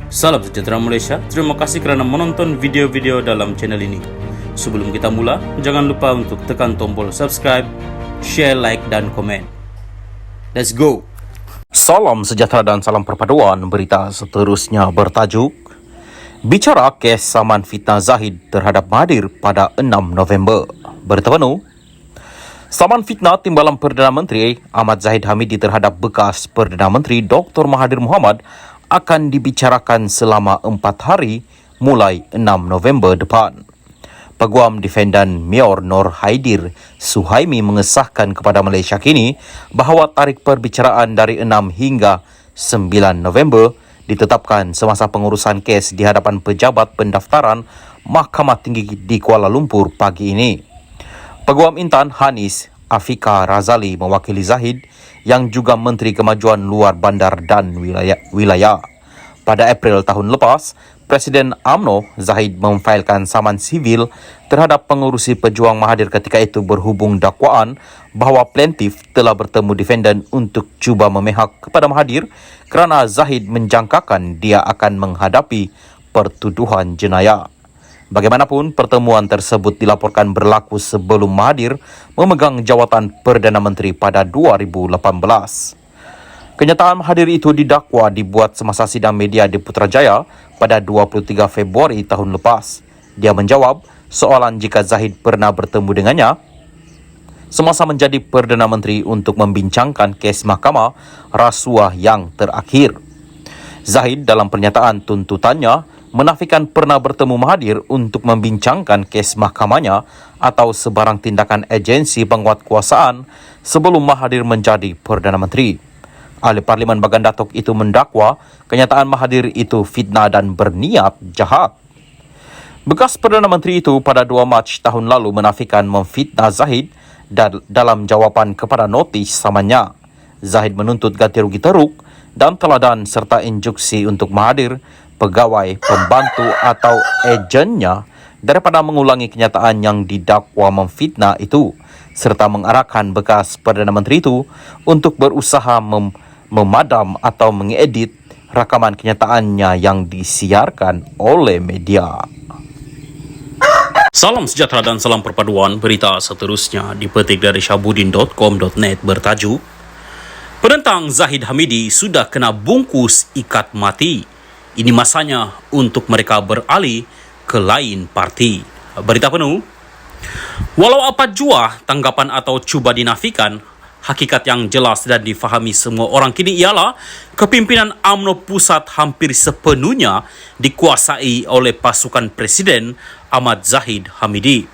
Salam sejahtera Malaysia, terima kasih kerana menonton video-video dalam channel ini. Sebelum kita mula, jangan lupa untuk tekan tombol subscribe, share, like dan komen. Let's go! Salam sejahtera dan salam perpaduan. Berita seterusnya bertajuk Bicara kes saman fitnah Zahid terhadap Mahathir pada 6 November. Berita penuh. Saman fitnah Timbalan Perdana Menteri Ahmad Zahid Hamidi terhadap bekas Perdana Menteri Dr. Mahathir Mohamad akan dibicarakan selama 4 hari mulai 6 November depan. Peguam Defendan Mayor Nur Haidir Suhaimi mengesahkan kepada Malaysia Kini bahawa tarikh perbicaraan dari 6 hingga 9 November ditetapkan semasa pengurusan kes di hadapan pejabat pendaftaran Mahkamah Tinggi di Kuala Lumpur pagi ini. Peguam Intan Hanis Afika Razali mewakili Zahid yang juga Menteri Kemajuan Luar Bandar dan Wilayah. Pada April tahun lepas, Presiden UMNO Zahid memfailkan saman sivil terhadap pengurusi pejuang Mahathir ketika itu berhubung dakwaan bahawa plaintiff telah bertemu defendan untuk cuba memihak kepada Mahathir kerana Zahid menjangkakan dia akan menghadapi pertuduhan jenayah. Bagaimanapun, pertemuan tersebut dilaporkan berlaku sebelum Mahathir memegang jawatan Perdana Menteri pada 2018. Kenyataan Mahathir itu didakwa dibuat semasa sidang media di Putrajaya pada 23 Februari tahun lepas. Dia menjawab soalan jika Zahid pernah bertemu dengannya semasa menjadi Perdana Menteri untuk membincangkan kes mahkamah rasuah yang terakhir. Zahid dalam pernyataan tuntutannya menafikan pernah bertemu Mahathir untuk membincangkan kes mahkamahnya atau sebarang tindakan agensi penguatkuasaan sebelum Mahathir menjadi Perdana Menteri. Ahli Parlimen Bagan Datuk itu mendakwa kenyataan Mahathir itu fitnah dan berniat jahat. Bekas Perdana Menteri itu pada 2 Mac tahun lalu menafikan memfitnah Zahid dalam jawapan kepada notis samannya. Zahid menuntut ganti rugi teruk dan teladan serta instruksi untuk Mahathir, pegawai, pembantu atau ejennya daripada mengulangi kenyataan yang didakwa memfitnah itu serta mengarahkan bekas Perdana Menteri itu untuk berusaha memadam atau mengedit rakaman kenyataannya yang disiarkan oleh media. Salam sejahtera dan salam perpaduan. Berita seterusnya dipetik dari syabudin.com.net bertajuk Penentang Zahid Hamidi sudah kena bungkus ikat mati. Ini masanya untuk mereka beralih ke lain parti. Berita penuh. Walau apa jua tanggapan atau cuba dinafikan, hakikat yang jelas dan difahami semua orang kini ialah kepimpinan UMNO pusat hampir sepenuhnya dikuasai oleh pasukan Presiden Ahmad Zahid Hamidi.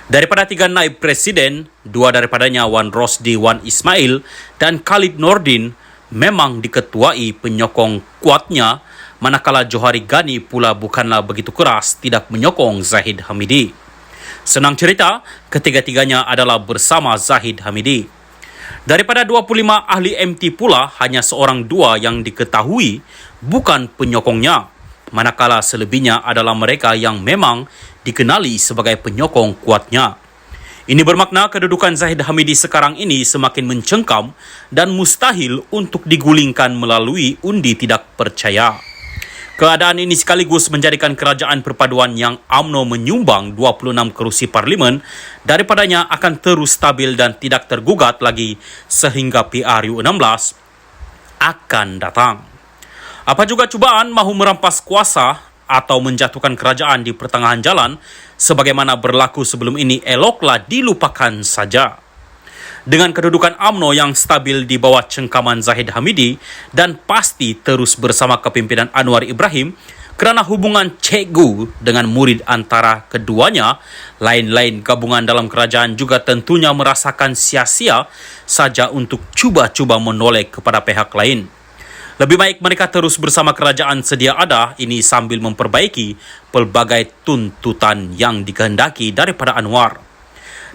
Daripada 3 naib presiden, 2 daripadanya Wan Rosdi Wan Ismail dan Khalid Nordin memang diketuai penyokong kuatnya, manakala Johari Ghani pula bukanlah begitu keras tidak menyokong Zahid Hamidi. Senang cerita, ketiga-tiganya adalah bersama Zahid Hamidi. Daripada 25 ahli MT pula, hanya 1-2 yang diketahui bukan penyokongnya, manakala selebihnya adalah mereka yang memang dikenali sebagai penyokong kuatnya. Ini bermakna kedudukan Zahid Hamidi sekarang ini semakin mencengkam dan mustahil untuk digulingkan melalui undi tidak percaya. Keadaan ini sekaligus menjadikan kerajaan perpaduan yang UMNO menyumbang 26 kerusi parlimen daripadanya akan terus stabil dan tidak tergugat lagi sehingga PRU16 akan datang. Apa juga cubaan mahu merampas kuasa atau menjatuhkan kerajaan di pertengahan jalan sebagaimana berlaku sebelum ini eloklah dilupakan saja. Dengan kedudukan UMNO yang stabil di bawah cengkaman Zahid Hamidi dan pasti terus bersama kepimpinan Anwar Ibrahim kerana hubungan cikgu dengan murid antara keduanya, lain-lain gabungan dalam kerajaan juga tentunya merasakan sia-sia saja untuk cuba-cuba menoleh kepada pihak lain. Lebih baik mereka terus bersama kerajaan sedia ada ini sambil memperbaiki pelbagai tuntutan yang dikehendaki daripada Anwar.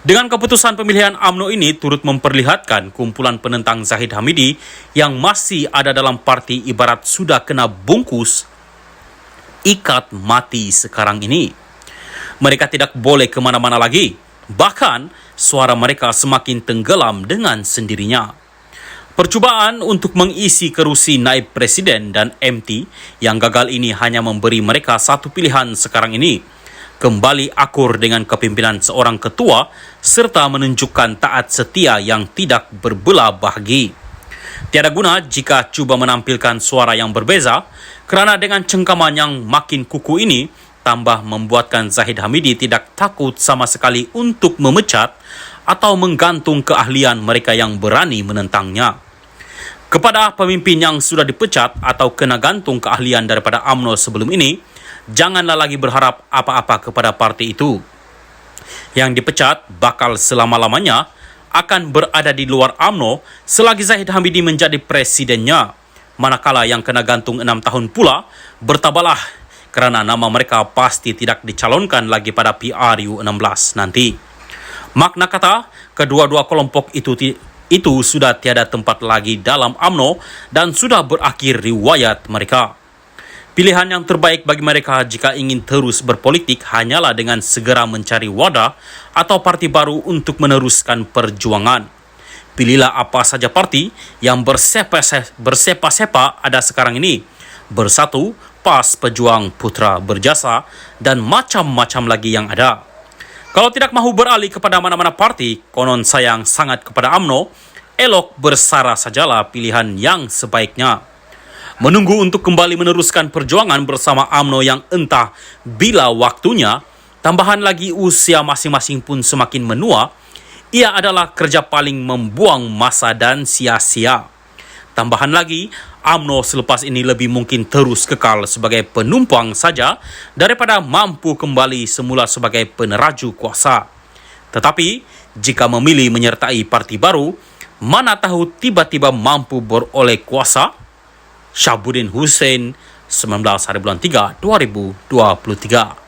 Dengan keputusan pemilihan UMNO ini turut memperlihatkan kumpulan penentang Zahid Hamidi yang masih ada dalam parti ibarat sudah kena bungkus ikat mati sekarang ini. Mereka tidak boleh ke mana-mana lagi. Bahkan suara mereka semakin tenggelam dengan sendirinya. Percubaan untuk mengisi kerusi naib presiden dan MT yang gagal ini hanya memberi mereka satu pilihan sekarang ini, kembali akur dengan kepimpinan seorang ketua serta menunjukkan taat setia yang tidak berbelah bahagi. Tiada guna jika cuba menampilkan suara yang berbeza, kerana dengan cengkaman yang makin kukuh ini, tambah membuatkan Zahid Hamidi tidak takut sama sekali untuk memecat atau menggantung keahlian mereka yang berani menentangnya. Kepada pemimpin yang sudah dipecat atau kena gantung keahlian daripada UMNO sebelum ini, janganlah lagi berharap apa-apa kepada parti itu. Yang dipecat bakal selama-lamanya akan berada di luar UMNO selagi Zahid Hamidi menjadi presidennya. Manakala yang kena gantung 6 tahun pula bertabalah kerana nama mereka pasti tidak dicalonkan lagi pada PRU16 nanti. Makna kata, kedua-dua kelompok itu sudah tiada tempat lagi dalam UMNO dan sudah berakhir riwayat mereka. Pilihan yang terbaik bagi mereka jika ingin terus berpolitik hanyalah dengan segera mencari wadah atau parti baru untuk meneruskan perjuangan. Pilihlah apa saja parti yang bersepa-sepa ada sekarang ini. Bersatu, PAS, Pejuang, Putra, Berjasa dan macam-macam lagi yang ada. Kalau tidak mahu beralih kepada mana-mana parti, konon sayang sangat kepada UMNO, elok bersara sajalah pilihan yang sebaiknya. Menunggu untuk kembali meneruskan perjuangan bersama UMNO yang entah bila waktunya, tambahan lagi usia masing-masing pun semakin menua, ia adalah kerja paling membuang masa dan sia-sia. Tambahan lagi, UMNO selepas ini lebih mungkin terus kekal sebagai penumpang saja daripada mampu kembali semula sebagai peneraju kuasa. Tetapi, jika memilih menyertai parti baru, mana tahu tiba-tiba mampu beroleh kuasa? Syabuddin Hussein, 19 hari bulan 3, 2023.